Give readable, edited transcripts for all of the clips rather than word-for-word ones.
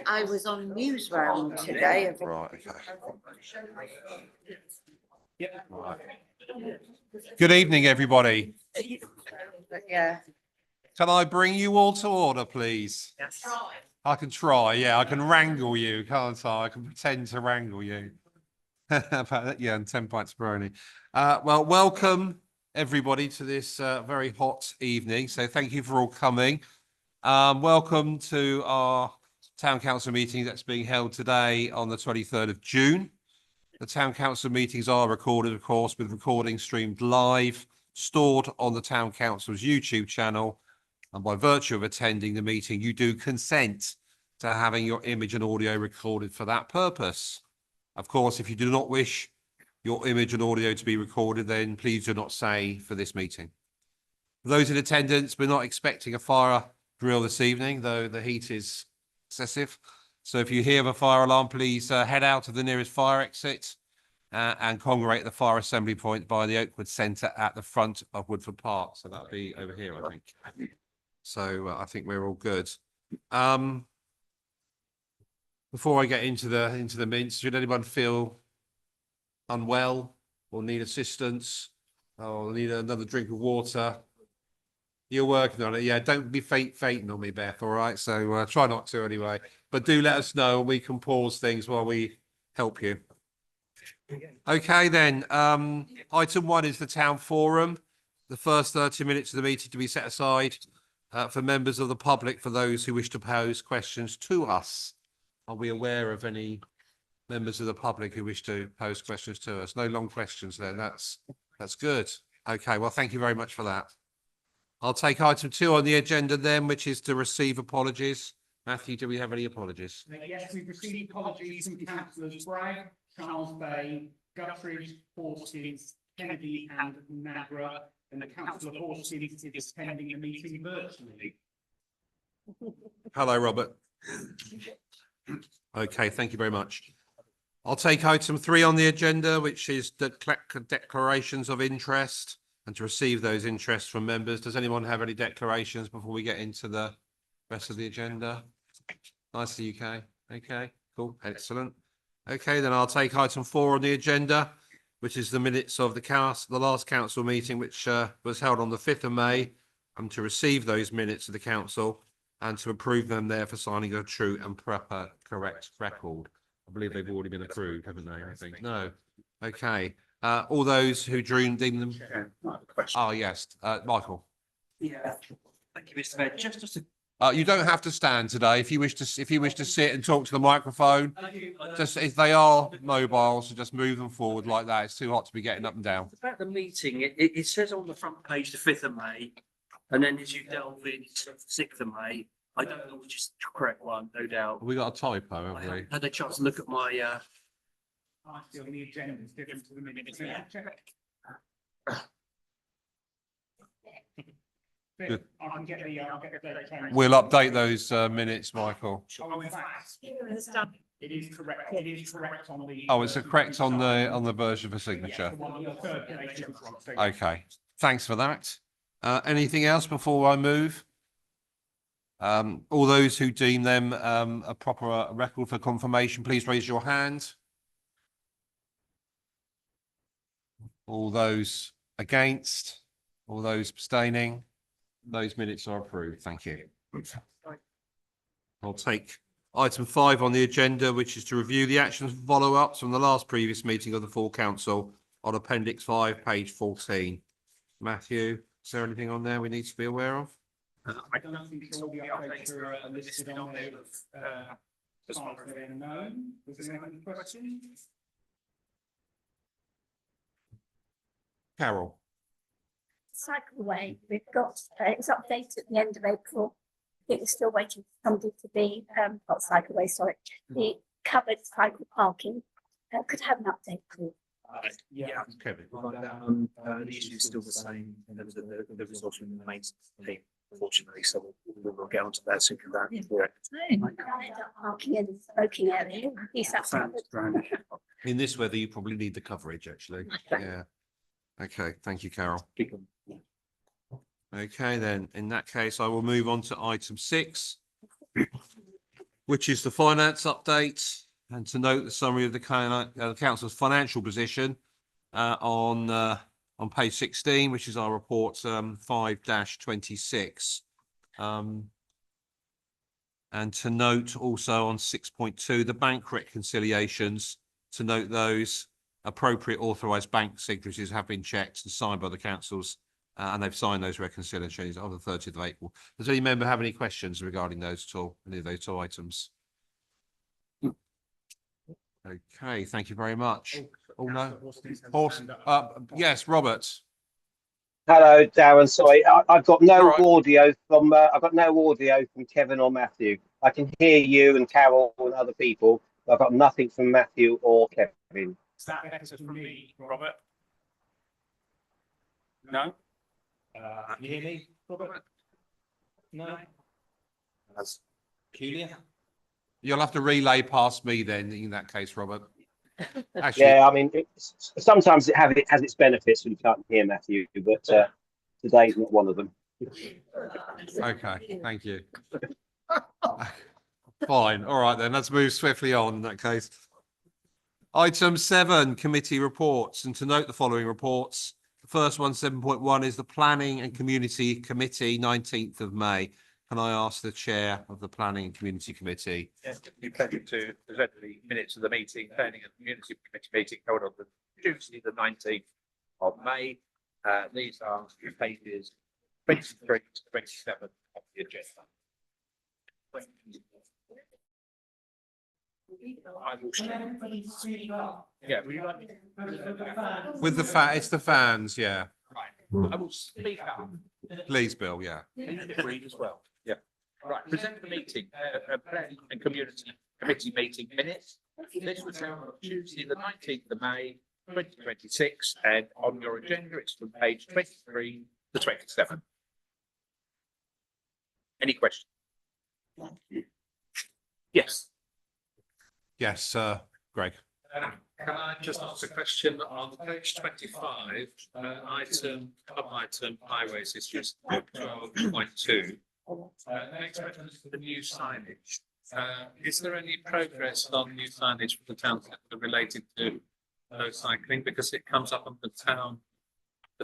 I was on news round today. Right. Okay. Right. Good evening, everybody. Yeah. Can I bring you all to order, please? Yes. I can try. Yeah, I can wrangle you, can't I? I can pretend to wrangle you. Yeah, and 10 pints of brownie. Well, welcome everybody to this very hot evening. So thank you for all coming. Welcome to our Town Council meeting that's being held today on the 23rd of June. The Town Council meetings are recorded, of course, with recording streamed live, stored on the Town Council's YouTube channel. And by virtue of attending the meeting, you do consent to having your image and audio recorded for that purpose. Of course, if you do not wish your image and audio to be recorded, then please do not say for this meeting. For those in attendance, we're not expecting a fire drill this evening, though the heat is excessive. So if you hear of a fire alarm, please head out to the nearest fire exit and congregate at the fire assembly point by the Oakwood Centre at the front of Woodford Park. So that'll be over here, I think. So I think we're all good. Before I get into the mints, should anyone feel unwell or need assistance or need another drink of water? You're working on it. Yeah, don't be fainting on me, Beth. All right. So try not to anyway. But do let us know and we can pause things while we help you. Okay, then. Item 1 is the town forum. The first 30 minutes of the meeting to be set aside for members of the public, for those who wish to pose questions to us. Are we aware of any members of the public who wish to pose questions to us? No long questions then. That's good. Okay, well, thank you very much for that. I'll take item 2 on the agenda then, which is to receive apologies. Matthew, do we have any apologies? Yes, we've received apologies from councillors Bragg, Charles Bay, Guthridge, Hawkins, Kennedy and Nagra, and the council of Hawkins is attending the meeting virtually. Hello, Robert. Okay, thank you very much. I'll take item 3 on the agenda, which is the declarations of interest and to receive those interests from members. Does anyone have any declarations before we get into the rest of the agenda? Nice UK. Okay, cool, excellent. Okay, then I'll take item 4 on the agenda, which is the minutes of the last council meeting, which was held on the 5th of May, and to receive those minutes of the council and to approve them there for signing a true and proper correct record. I believe they've already been approved, haven't they? I think. No. Okay. All those who deem them. Oh, yes. Michael. Yeah. Thank you, Mr. Mayor. Just you don't have to stand today. If you wish to sit and talk to the microphone, just if they are mobile, so just move them forward like that. It's too hot to be getting up and down. about the meeting, it says on the front page the 5th of May, and then as you delve into the 6th of May, I don't know which is the correct one, no doubt. We got a typo, I haven't we? haven't had a chance to look at my I feel the agenda is different to the minutes. Good. I can get the, I'll get the date changed. We'll update those minutes, Michael. Oh, in fact, it is correct. It is correct on the. Oh, it's correct on the version for signature. The one on the third page is wrong, so- Okay, thanks for that. Anything else before I move? All those who deem them a proper record for confirmation, please raise your hand. All those against, all those abstaining, those minutes are approved. Thank you. I'll take item 5 on the agenda, which is to review the actions and follow-ups from the previous meeting of the full council on Appendix 5, page 14. Matthew, is there anything on there we need to be aware of? I don't think all the updates are listed on there. As far as they're known. Does anyone have any questions? Carol. Cycleway, we've got, it's updated at the end of April. I think we're still waiting for somebody to be, not Cycleway, sorry, the covered cycle parking. Could have an update, please. yeah. Kevin. The issue is still the same in terms of the resource in the main team, unfortunately, so we'll get onto that soon. Parking in the smoking area, is that covered? In this weather, you probably need the coverage, actually. Yeah. Okay, thank you, Carol. Okay, then in that case, I will move on to item 6, which is the finance update, and to note the summary of the council's financial position on page 16, which is our report 5-26. And to note also on 6.2, the bank reconciliations, to note those appropriate authorised bank signatures have been checked and signed by the councils, and they've signed those reconciliations on the 30th of April. Does any member have any questions regarding those at all, any of those 2 items? Okay, thank you very much. Oh, no. Yes, Robert. Hello, Darren. Sorry, I've got no All right. audio from. I've got no audio from Kevin or Matthew. I can hear you and Carol and other people, but I've got nothing from Matthew or Kevin. Is that better from me, Robert? No? Can you hear me, Robert? No? That's peculiar. You'll have to relay past me then, in that case, Robert. Actually, Yeah, I mean, sometimes it has its benefits when you can't hear Matthew, but today's not one of them. okay, thank you. Fine, all right then, let's move swiftly on in that case. Item 7, committee reports, and to note the following reports. The first one, 7.1, is the Planning and Community Committee, 19th of May. Can I ask the chair of the Planning and Community Committee? Yes, it'd be a pleasure to present the minutes of the meeting, planning and community committee meeting held on the Tuesday, the 19th of May. These are pages 23 to 27 of the agenda. I will share. Yeah, would you like me to? With the it's the fans, yeah. Right, I will speak up. Please, Bill, yeah. Read as well. Yeah. Right, present the meeting, planning and community committee meeting minutes. This was held on Tuesday, the 19th of May, 2026, and on your agenda, it's from page 23 to 27. Any questions? Yes. Yes, Greg. Can I just ask a question on page 25, item highways issues 12.2. Next reference to the new signage. Is there any progress on new signage for the town centre related to no cycling? Because it comes up on the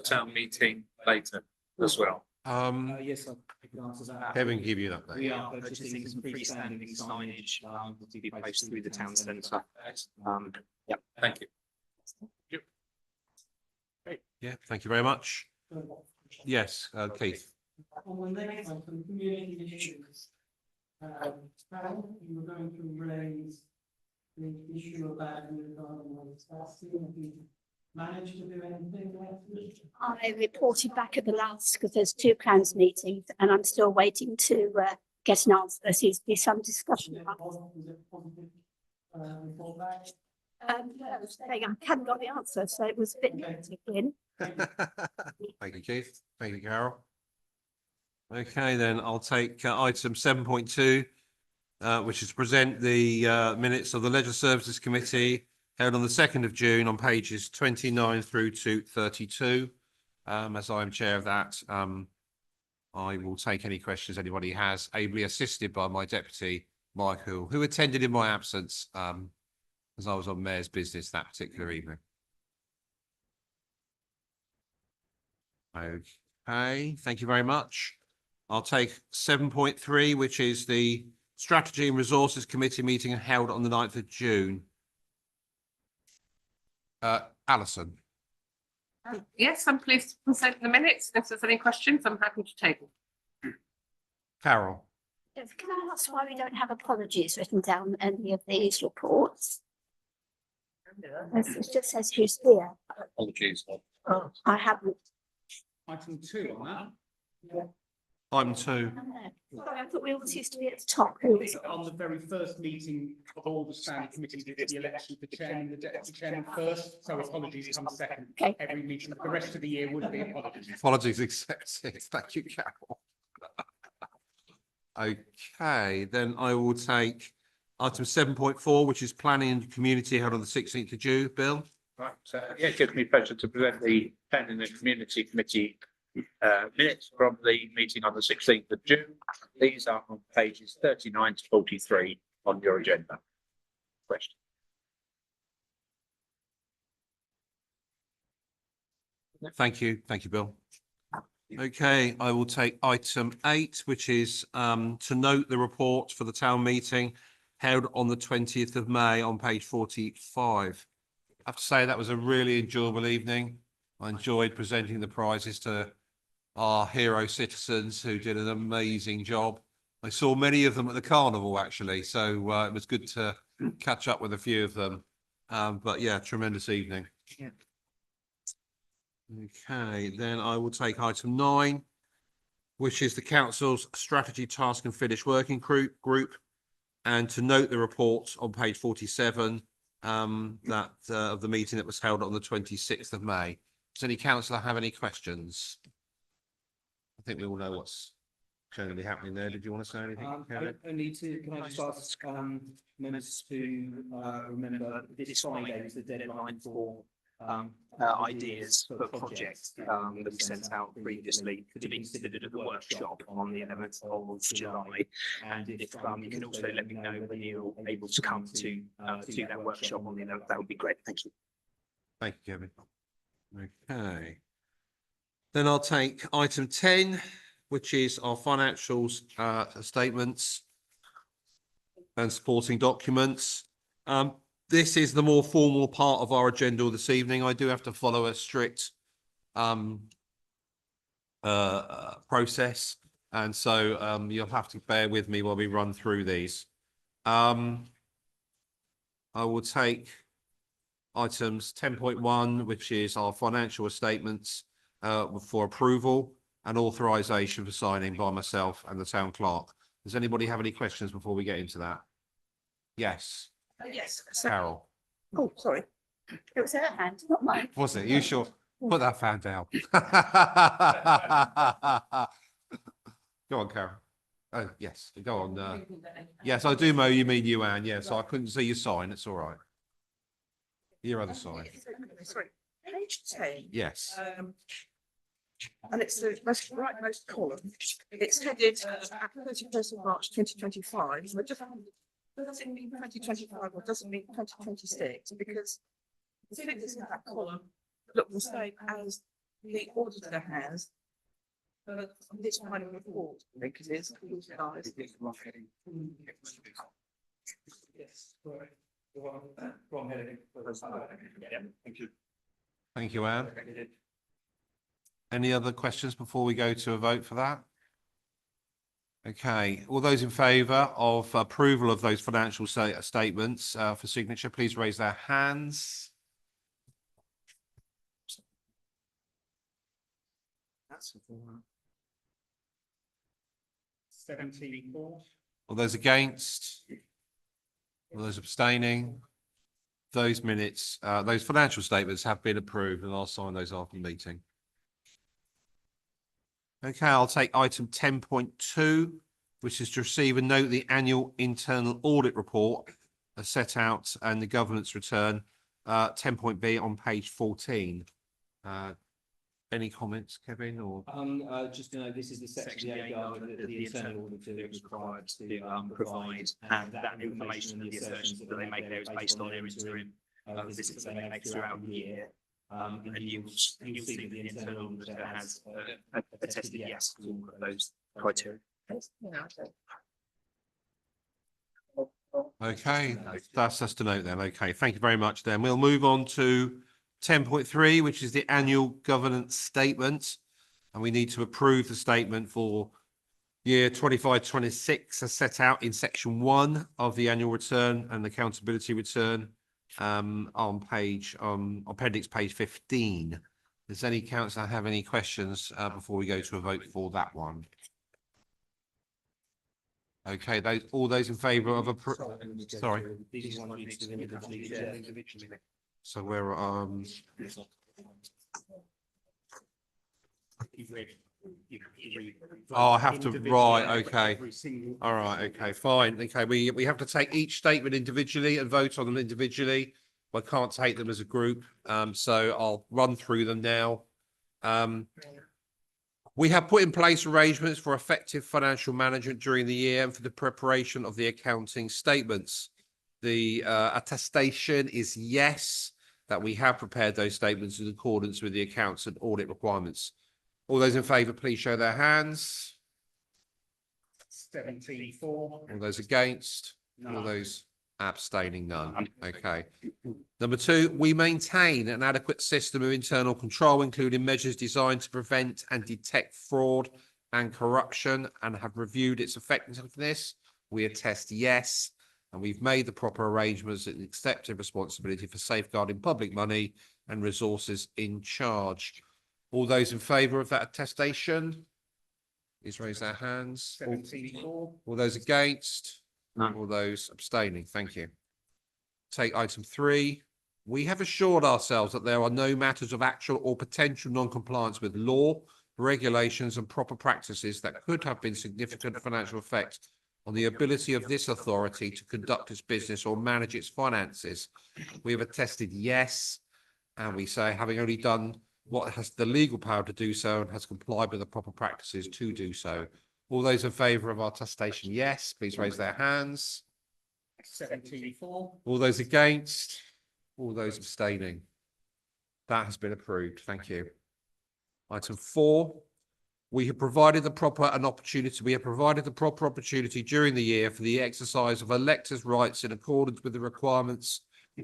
town meeting later as well. Yes, I can answer that. Kevin, give you that. We are purchasing some freestanding signage, to be placed through the town centre. Yep. Thank you. Yeah, thank you very much. Yes, Keith. On the next one, from community issues. Carol, you were going to raise the issue about the environment. Have you managed to do anything there? I reported back at the last, because there's 2 plans meetings, and I'm still waiting to get an answer. There seems to be some discussion about. Was it positive report back? I haven't got the answer, so it was a bit negative in. Thank you, Keith. Thank you, Carol. Okay, then I'll take item 7.2, which is to present the minutes of the Leisure Services Committee held on the 2nd of June on pages 29 through to 32. As I am chair of that, I will take any questions anybody has, ably assisted by my deputy, Michael, who attended in my absence, as I was on mayor's business that particular evening. Okay, thank you very much. I'll take 7.3, which is the Strategy and Resources Committee meeting held on the 9th of June. Alison. Yes, I'm pleased to present the minutes. If there's any questions, I'm happy to take them. Carol. Can I ask why we don't have apologies written down in any of these reports? It just says who's here. Apologies. I haven't. Item 2 on that. Item 2. Sorry, I thought we always used to be at the top. Who was it? On the very first meeting of all the standing committees, we did the election for chairman, the deputy chairman first, so apologies come second. Okay. Every meeting, the rest of the year would be apologies. Apologies accepted. Thank you, Carol. Okay, then I will take item 7.4, which is planning and community held on the 16th of June. Bill. Right, so yeah, it gives me pleasure to present the planning and community committee minutes from the meeting on the 16th of June. These are on pages 39 to 43 on your agenda. Question. Thank you, Bill. Okay, I will take item 8, which is to note the report for the town meeting held on the 20th of May on page 45. I have to say that was a really enjoyable evening. I enjoyed presenting the prizes to our hero citizens who did an amazing job. I saw many of them at the carnival actually, so it was good to catch up with a few of them. But yeah, tremendous evening. Yeah. Okay, then I will take item 9, which is the council's strategy task and finish working group, and to note the report on page 47 that of the meeting that was held on the 26th of May. Does any councillor have any questions? I think we all know what's going to be happening there. Did you want to say anything, Kevin? Only to, can I just ask members to remember this Friday is the deadline for ideas for projects that we sent out previously to be considered at the workshop on the 11th of July. And if you can also let me know when you're able to come to that workshop on the 11th, that would be great. Thank you. Thank you, Kevin. Okay. Then I'll take item 10, which is our financials statements and supporting documents. This is the more formal part of our agenda this evening. I do have to follow a strict process, and so you'll have to bear with me while we run through these. I will take items 10.1, which is our financial statements for approval and authorization for signing by myself and the town clerk. Does anybody have any questions before we get into that? Yes. Yes. Carol. Oh, sorry. It was her hand, not mine. Was it? You sure? Put that fan down. Go on, Carol. Oh, yes, go on. Yes, I do know you mean you, Anne. Yes, I couldn't see your sign. It's all right. Your other side. Sorry, page 10. Yes. And it's the rightmost column. It's headed at 31st of March 2025. But does it mean 2025 or does it mean 2026? Because the figures in that column look the same as the auditor has. But on this kind of report, I think it is. Yes. Wrong heading. Yeah, thank you. Thank you, Anne. Any other questions before we go to a vote for that? Okay, all those in favour of approval of those financial statements for signature, please raise their hands. That's 74. All those against? All those abstaining? Those minutes, those financial statements have been approved, and I'll sign those after the meeting. Okay, I'll take item 10.2, which is to receive and note the annual internal audit report as set out and the governance return, 10.B on page 14. Any comments, Kevin, or? Just to know, this is the section of the AGAR that the internal auditor is required to provide, and that information and the assertions that they make there is based on their interim visits that they make throughout the year. And you'll see that the internal auditor has attested yes to all of those criteria. Okay, that's just a note then. Okay, thank you very much then. We'll move on to 10.3, which is the annual governance statement. And we need to approve the statement for year 25-26 as set out in section 1 of the annual return and accountability return on page appendix page 15. Does any councillor have any questions before we go to a vote for that one? Okay, all those in favour of sorry. So we're oh, I have to right. Okay. All right. Okay. Fine. Okay. We have to take each statement individually and vote on them individually. I can't take them as a group. So I'll run through them now. We have put in place arrangements for effective financial management during the year and for the preparation of the accounting statements. The attestation is yes, that we have prepared those statements in accordance with the accounts and audit requirements. All those in favour, please show their hands. 17-4. All those against? All None. those abstaining? None. Okay. Number two, we maintain an adequate system of internal control, including measures designed to prevent and detect fraud and corruption, and have reviewed its effectiveness. We attest yes, and we've made the proper arrangements and accepted responsibility for safeguarding public money and resources in charge. All those in favour of that attestation, please raise their hands. 17-4. All those against? None. All those abstaining? Thank you. Take item 3. We have assured ourselves that there are no matters of actual or potential non-compliance with law, regulations and proper practices that could have been significant financial effect on the ability of this authority to conduct its business or manage its finances. We have attested yes, and we say, having only done what has the legal power to do so and has complied with the proper practices to do so. All those in favour of our attestation yes, please raise their hands. 17-4. All those against? All those abstaining? That has been approved. Thank you. Item 4. We have provided the proper opportunity during the year for the exercise of electors' rights in accordance with the requirements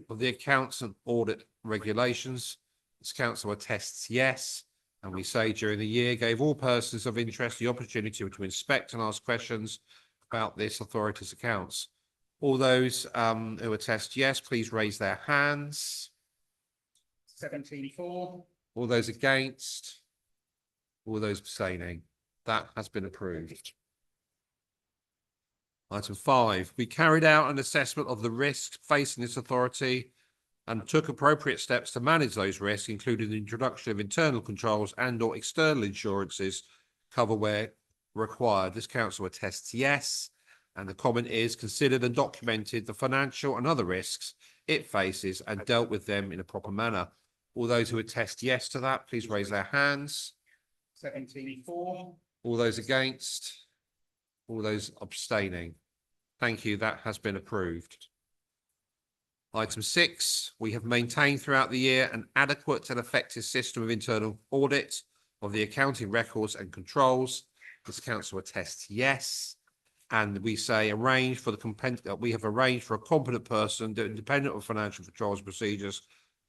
of the accounts and audit regulations. This council attests yes, and we say during the year gave all persons of interest the opportunity to inspect and ask questions about this authority's accounts. All those who attest yes, please raise their hands. 17-4. All those against? All those abstaining? That has been approved. Item 5. We carried out an assessment of the risks facing this authority and took appropriate steps to manage those risks, including the introduction of internal controls and or external insurances cover where required. This council attests yes, and the comment is considered and documented the financial and other risks it faces and dealt with them in a proper manner. All those who attest yes to that, please raise their hands. 17-4. All those against? All those abstaining? Thank you. That has been approved. Item 6, we have maintained throughout the year an adequate and effective system of internal audit of the accounting records and controls. This council attests yes. And we say we have arranged for a competent person, independent of financial controls procedures,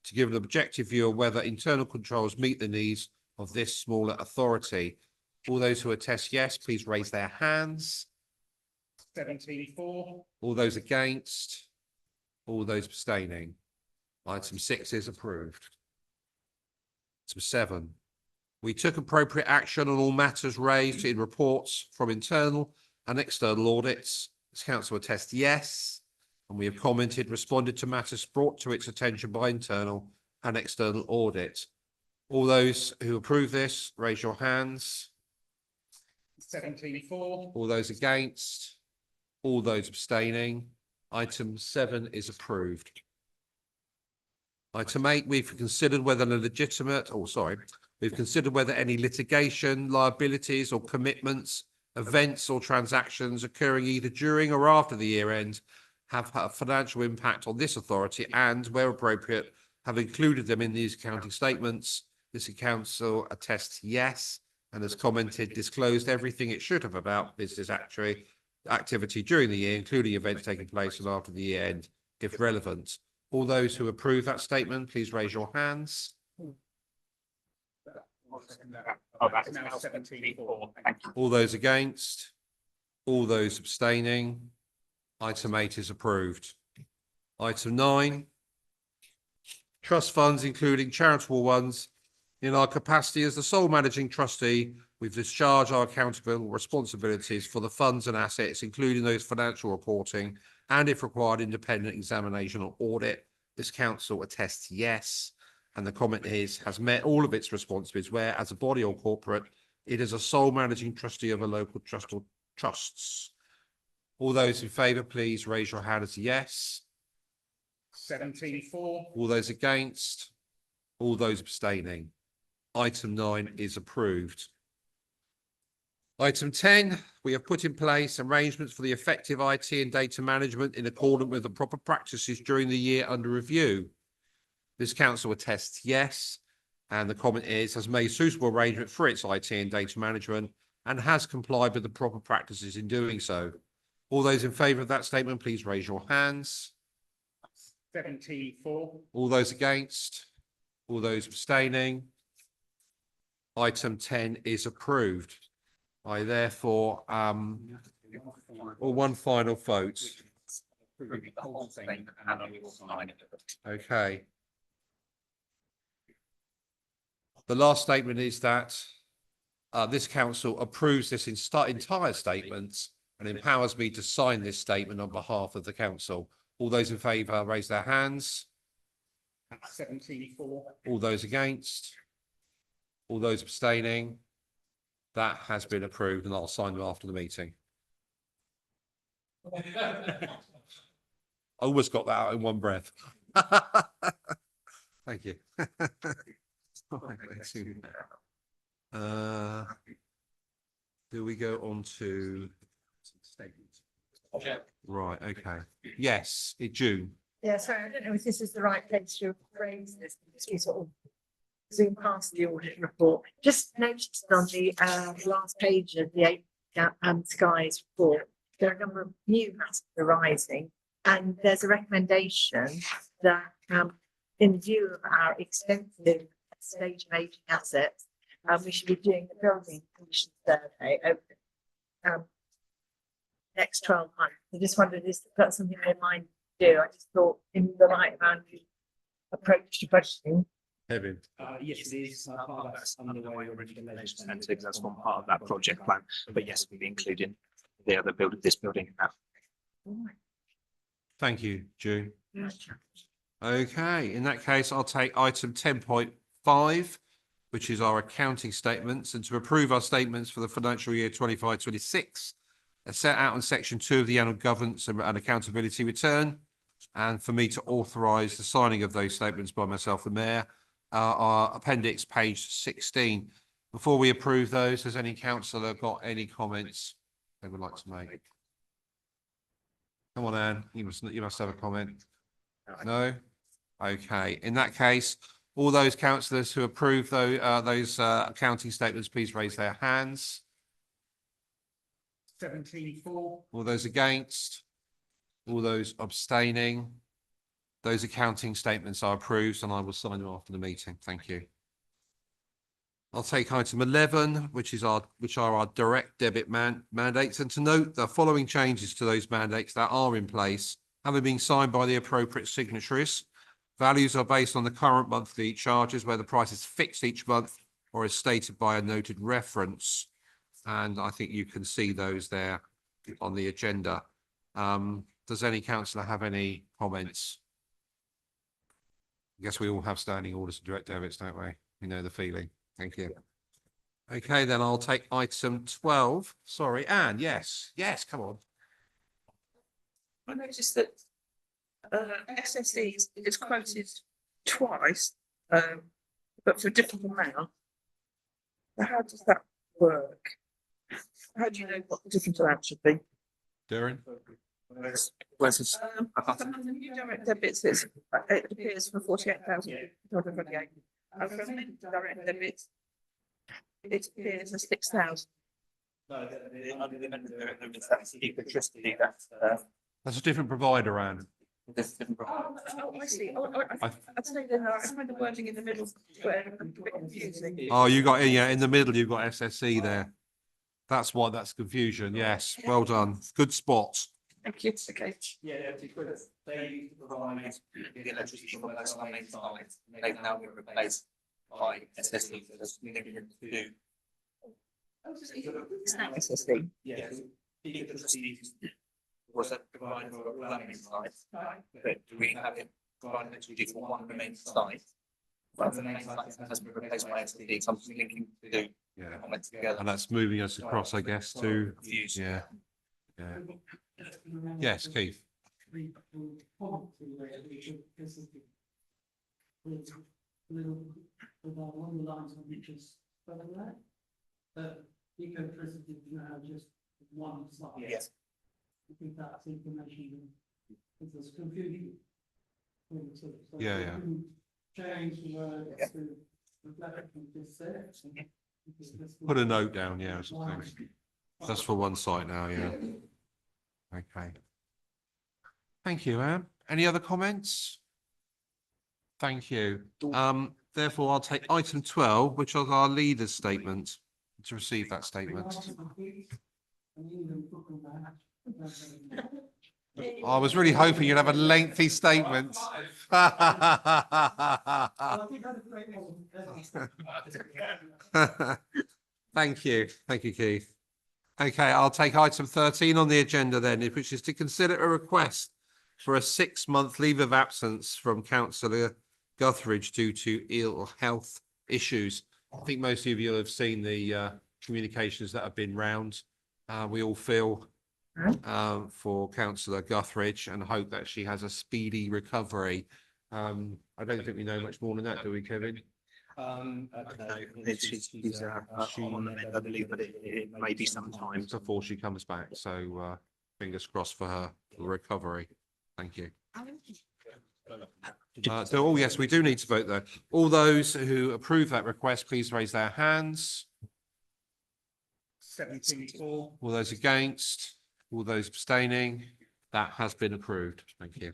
to give an objective view of whether internal controls meet the needs of this smaller authority. All those who attest yes, please raise their hands. 17-4. All those against? All those abstaining? Item 6 is approved. Item 7. We took appropriate action on all matters raised in reports from internal and external audits. This council attests yes, and we have responded to matters brought to its attention by internal and external audit. All those who approve this, raise your hands. 17-4. All those against? All those abstaining? Item 7 is approved. Item 8, we've considered whether any litigation, liabilities or commitments, events or transactions occurring either during or after the year end have had a financial impact on this authority and, where appropriate, have included them in these accounting statements. This council attests yes, and has disclosed everything it should have about business activity during the year, including events taking place and after the year end, if relevant. All those who approve that statement, please raise your hands. Oh, that's now 17-4. Thank you. All those against? All those abstaining? Item 8 is approved. Item 9. Trust funds, including charitable ones. In our capacity as the sole managing trustee, we've discharged our accountable responsibilities for the funds and assets, including those financial reporting, and if required, independent examination or audit. This council attests yes, and the comment has met all of its responsibilities where, as a body or corporate, it is a sole managing trustee of a local trust or trusts. All those in favour, please raise your hand as yes. 17-4. All those against? All those abstaining? Item 9 is approved. Item 10, we have put in place arrangements for the effective IT and data management in accordance with the proper practices during the year under review. This council attests yes, and the comment is has made suitable arrangement for its IT and data management and has complied with the proper practices in doing so. All those in favour of that statement, please raise your hands. 17-4. All those against? All those abstaining? Item 10 is approved. I therefore, or one final vote. The whole thing and I will sign it. Okay. The last statement is that this council approves this entire statement and empowers me to sign this statement on behalf of the council. All those in favour, raise their hands. 17-4. All those against? All those abstaining? That has been approved and I'll sign them after the meeting. I almost got that out in one breath. Thank you. Do we go on to statements? Right, okay. Yes, in June. Yeah, sorry, I don't know if this is the right place to phrase this, because we sort of zoom past the audit report. Just noticed on the last page of the Skies report, there are a number of new matters arising, and there's a recommendation that in view of our extensive stage of aging assets, we should be doing the building condition survey over next 12 months. I just wondered, is that something in mind to do? I just thought in the light of our new approach to budgeting. Kevin. Yes, it is part of that's underway already. And that's one part of that project plan. But yes, we'll be including the other building, this building in that. Thank you, June. Okay, in that case, I'll take item 10.5, which is our accounting statements, and to approve our statements for the financial year 25-26, as set out in section 2 of the annual governance and accountability return, and for me to authorise the signing of those statements by myself, the mayor. Our appendix, page 16. Before we approve those, has any councillor got any comments they would like to make? Come on, Anne, you must have a comment. No? Okay, in that case, all those councillors who approve those accounting statements, please raise their hands. 17-4. All those against? All those abstaining? Those accounting statements are approved and I will sign them after the meeting. Thank you. I'll take item 11, which are our direct debit mandates, and to note the following changes to those mandates that are in place, having been signed by the appropriate signatories. Values are based on the current monthly charges where the price is fixed each month or is stated by a noted reference. And I think you can see those there on the agenda. Does any councillor have any comments? I guess we all have standing orders and direct debits, don't we? We know the feeling. Thank you. Okay, then I'll take item 12. Sorry, Anne, yes, come on. I noticed that SSE is quoted twice, but for a different amount. So how does that work? How do you know what the different amount should be? Darren? Where's this? Some of the new direct debits, it appears for 48,228. And for direct debits, it appears as 6,000. That's a different provider, Anne. Oh, I see. I'd say then I find the wording in the middle where a bit confusing. Oh, you got, yeah, in the middle, you've got SSE there. That's why that's confusion. Yes, well done. Good spot. Thank you. Okay. Yeah, because they provide the electricity for those main sites. They've now been replaced by SSE. That's significant to do. It's not SSE. Yes. Was that provided for a planning site? But we have it provided electricity for one of the main sites. But the main site has been replaced by SSE. So I'm thinking to do. Yeah. On it together. And that's moving us across, I guess, to, yeah. Yeah. Yes, Keith. Ecotricity is now just one site. Yes. I think that's information that is confusing. So Yeah, we yeah. can Change the word to reflect what you just said. Because this Put a will- note down, yeah, or something. That's for one site now, yeah. Okay. Thank you, Anne. Any other comments? Thank you. Therefore, I'll take item 12, which is our leader's statement, to receive that statement. I was really hoping you'd have a lengthy statement. Thank you. Thank you, Keith. Okay, I'll take item 13 on the agenda then, which is to consider a request for a 6-month leave of absence from Councillor Guthridge due to ill health issues. I think most of you have seen the communications that have been round. We all feel for Councillor Guthridge and hope that she has a speedy recovery. I don't think we know much more than that, do we, Kevin? No, she's on the mend, I believe, but it may be some time. Before she comes back, so fingers crossed for her recovery. Thank you. Oh, yes, we do need to vote though. All those who approve that request, please raise their hands. 17-4. All those against, all those abstaining, that has been approved. Thank you.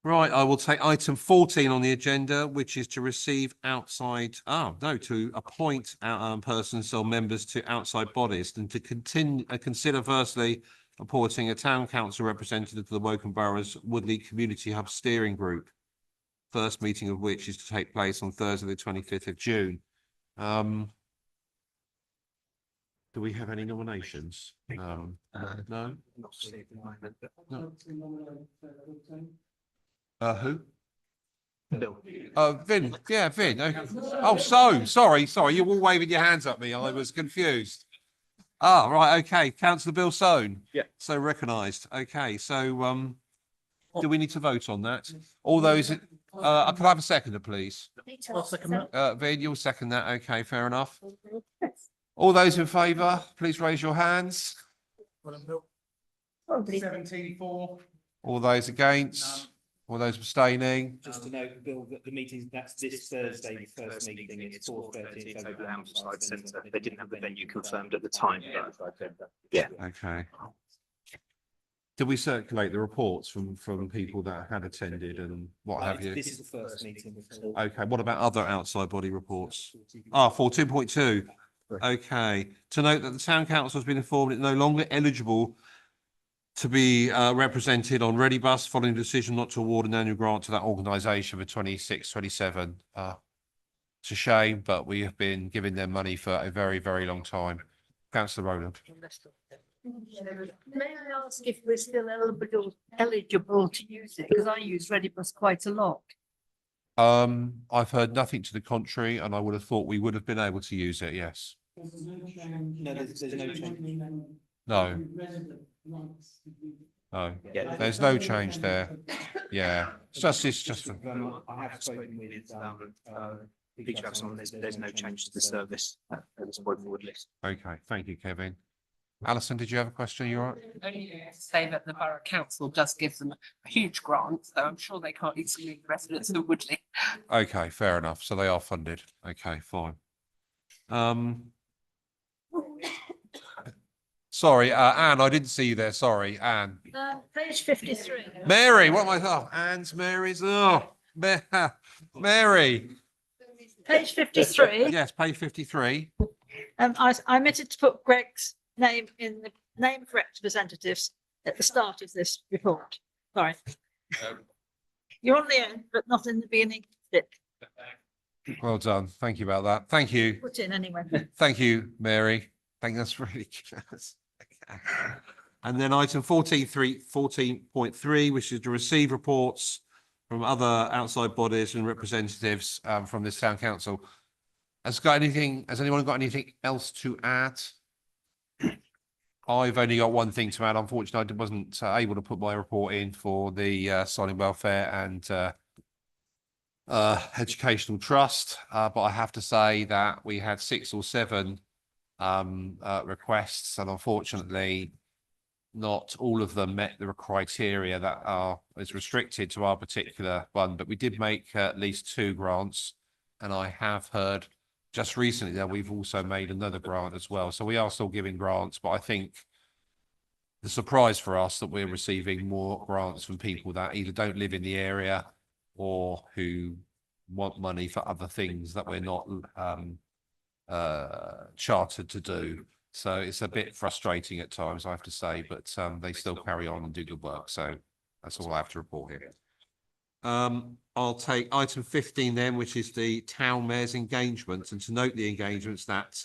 Right, I will take item 14 on the agenda, which is to receive to appoint persons or members to outside bodies and to consider firstly appointing a town council representative to the Woking Borough's Woodley Community Hub Steering Group. First meeting of which is to take place on Thursday, the 25th of June. Do we have any nominations? No? Not received at the moment, but Who? Bill. Vin, yeah, Vin. Okay. Oh, sorry, you're all waving your hands at me. I was confused. Ah, right, okay. Councillor Bill Soane. Yeah. So recognised. Okay, so do we need to vote on that? All those, can I have a seconder, please? I'll second Vin, you'll second that. Okay, fair enough. All those in favour, please raise your hands. Probably. 17-4. All those against? All those abstaining? Just to note, Bill, that the meeting, that's this Thursday, the first meeting, it's 4:30 over the Ambleside Centre. They didn't have the venue confirmed at the time, but yeah. Okay. Did we circulate the reports from people that had attended and what have you? This is the first meeting. Okay, what about other outside body reports? 14.2. Okay, to note that the town council has been informed it's no longer eligible to be represented on Redibus following the decision not to award an annual grant to that organisation for 26-27. It's a shame, but we have been giving them money for a very, very long time. Councillor Rowland. May I ask if we're still eligible to use it? Because I use Redibus quite a lot. I've heard nothing to the contrary, and I would have thought we would have been able to use it. Yes. There's no change. No, there's no change. No. Resident wants to be- No. Yeah, There's no change there. Yeah. It's just. I have spoken with Peter Jackson, there's no change to the service at this point forward list. Okay. Thank you, Kevin. Alison, did you have a question? You're right. Only to say that the Borough Council does give them a huge grant, so I'm sure they can't exclude the residents of Woodley. Okay, fair enough. So they are funded. Okay, fine. Sorry, Anne, I didn't see you there. Sorry, Anne. Page 53. Mary, what am I? Oh, Anne's, Mary's. Oh, Mary. Page 53. Yes, page 53. I omitted to put Greg's name in the name of representatives at the start of this report. Sorry. You're on the end, but not in the beginning bit. Well done. Thank you about that. Thank you. Put in anyway. Thank you, Mary. I think that's really good. Okay. And then item 14.3, which is to receive reports from other outside bodies and representatives from this town council. Has anyone got anything else to add? I've only got one thing to add. Unfortunately, I wasn't able to put my report in for the signing welfare and educational trust. But I have to say that we had 6 or 7 requests, and unfortunately, not all of them met the criteria that is restricted to our particular one. But we did make at least 2 grants, and I have heard just recently that we've also made another grant as well. So we are still giving grants, but I think the surprise for us that we're receiving more grants from people that either don't live in the area or who want money for other things that we're not chartered to do. So it's a bit frustrating at times, I have to say, but they still carry on and do good work. So that's all I have to report here. I'll take item 15 then, which is the town mayor's engagements, and to note the engagements that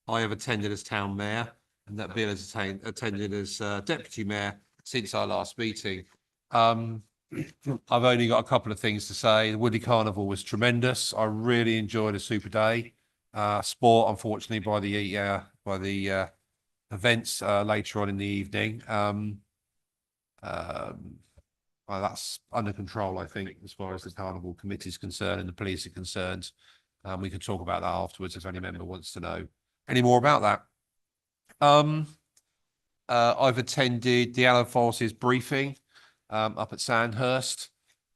I have attended as town mayor and that Bill has attended as deputy mayor since our last meeting. I've only got a couple of things to say. The Woodley Carnival was tremendous. I really enjoyed a super day. Sport, unfortunately, by the events later on in the evening. Well, that's under control, I think, as far as the carnival committee is concerned and the police are concerned. We could talk about that afterwards if any member wants to know any more about that. I've attended the Alan Force's briefing up at Sandhurst.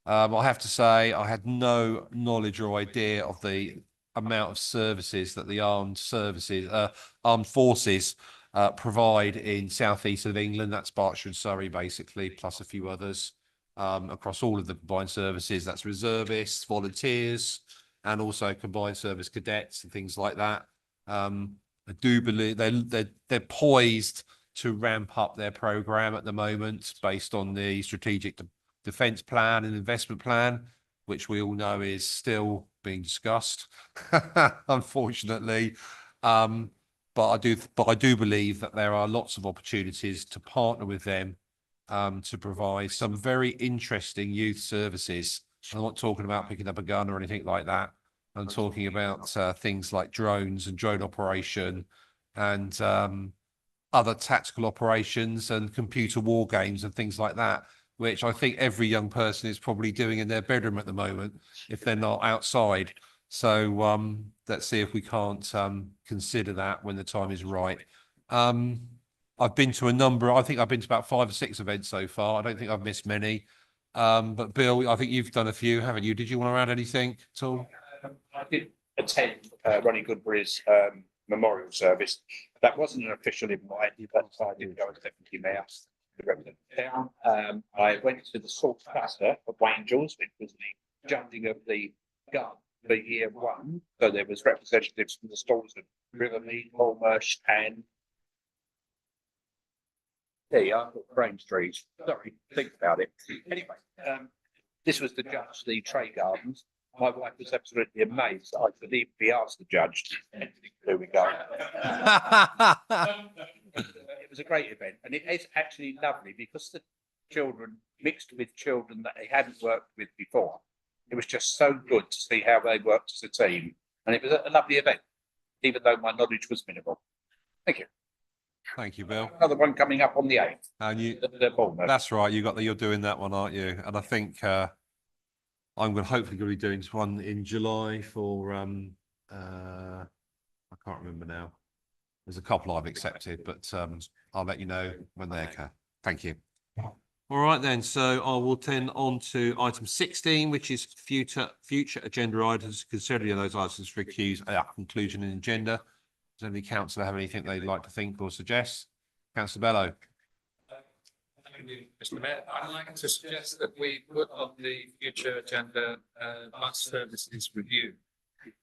I have to say I had no knowledge or idea of the amount of services that the armed forces provide in southeast of England. That's Berkshire and Surrey, basically, plus a few others. Across all of the combined services, that's reservists, volunteers, and also combined service cadets and things like that. I do believe they're poised to ramp up their program at the moment based on the strategic defence plan and investment plan, which we all know is still being discussed, unfortunately. But I do believe that there are lots of opportunities to partner with them to provide some very interesting youth services. I'm not talking about picking up a gun or anything like that. I'm talking about things like drones and drone operation and other tactical operations and computer war games and things like that, which I think every young person is probably doing in their bedroom at the moment if they're not outside. So let's see if we can't consider that when the time is right. I've been to I think I've been to about 5 or 6 events so far. I don't think I've missed many. But Bill, I think you've done a few, haven't you? Did you want to add anything at all? I did attend Ronnie Goodbury's memorial service. That wasn't an official invite, but I did go as deputy mayor to represent the town. I went to the Salt Cluster of Wangels, which was the judging of the gun for year 1. So there was representatives from the stalls of Rivermead, Holmersh, and Braintree. Sorry, think about it. Anyway, this was to judge the trade gardens. My wife was absolutely amazed that I could even be asked to judge. There we go. It was a great event, and it is actually lovely because the children mixed with children that they hadn't worked with before. It was just so good to see how they worked as a team, and it was a lovely event, even though my knowledge was minimal. Thank you. Thank you, Bill. Another one coming up on the 8th. And that's right. You're doing that one, aren't you? And I think I'm hopefully going to be doing one in July for I can't remember now. There's a couple I've accepted, but I'll let you know when they occur. Thank you. All right then. So I will turn on to item 16, which is future agenda items. Considering those items for conclusion and agenda. Does any councillor have anything they'd like to think or suggest? Councillor Bello. Thank you, Mr. Mayor. I'd like to suggest that we put on the future agenda bus services review,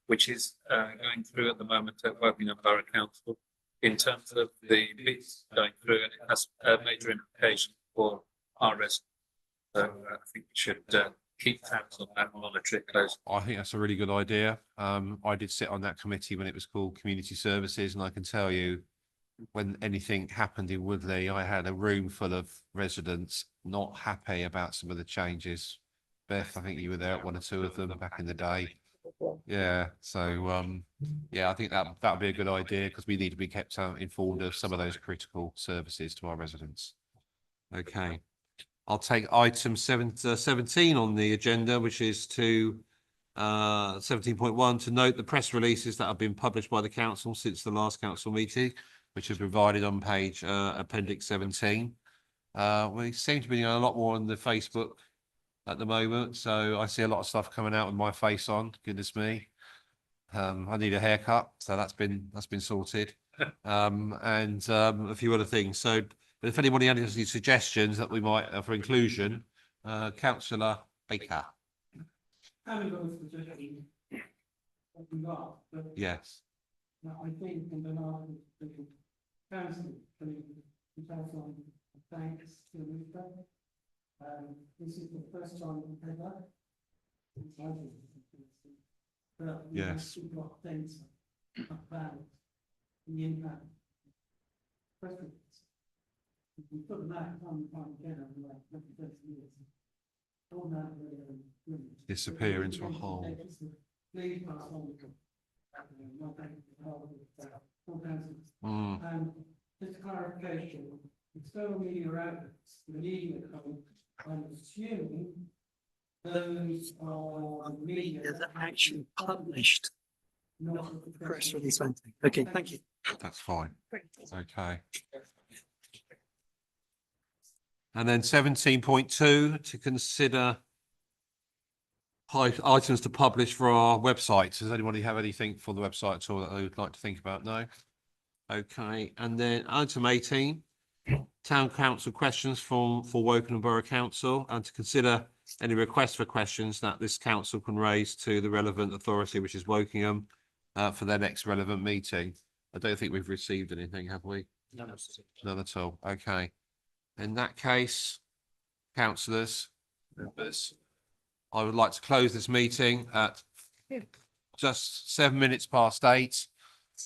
which is going through at the moment at Wokingham Borough Council in terms of the bids going through, and it has a major implication for our residents. So I think we should keep tabs on that and monitor it closely. I think that's a really good idea. I did sit on that committee when it was called Community Services, and I can tell you, when anything happened in Woodley, I had a room full of residents not happy about some of the changes. Beth, I think you were there at 1 or 2 of them back in the day. Yeah, so yeah, I think that would be a good idea because we need to be kept informed of some of those critical services to our residents. Okay, I'll take item 17 on the agenda, which is to 17.1, to note the press releases that have been published by the council since the last council meeting, which is provided on page appendix 17. We seem to be doing a lot more on the Facebook at the moment, so I see a lot of stuff coming out with my face on. Goodness me. I need a haircut, so that's been sorted. And a few other things. So, but if anybody has any suggestions that we might for inclusion, Councillor Baker. Having those suggestions, what we got, but Yes. I think in the last, the council, the council, thanks to the minister. This is the first time ever. since I've been in that we Yes. actually got data about the impact. Preference. We put them out time and time again over like 20 years. All that, Disappear into a hole. Please pass on the. Not thank you for all of that, full council. Mm. And just clarification, external media outlets, the media code, I'm assuming those are media that actually published, not the press release. Okay, thank you. That's fine. Okay. And then 17.2, to consider items to publish for our website. Does anybody have anything for the website at all that they would like to think about? No? Okay, and then item 18, town council questions for Wokingham Borough Council, and to consider any requests for questions that this council can raise to the relevant authority, which is Wokingham, for their next relevant meeting. I don't think we've received anything, have we? No. None at all. Okay. In that case, councillors, members, I would like to close this meeting at just 7 minutes past 8.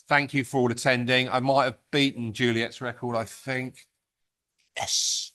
Thank you for all attending. I might have beaten Juliet's record, I think. Yes.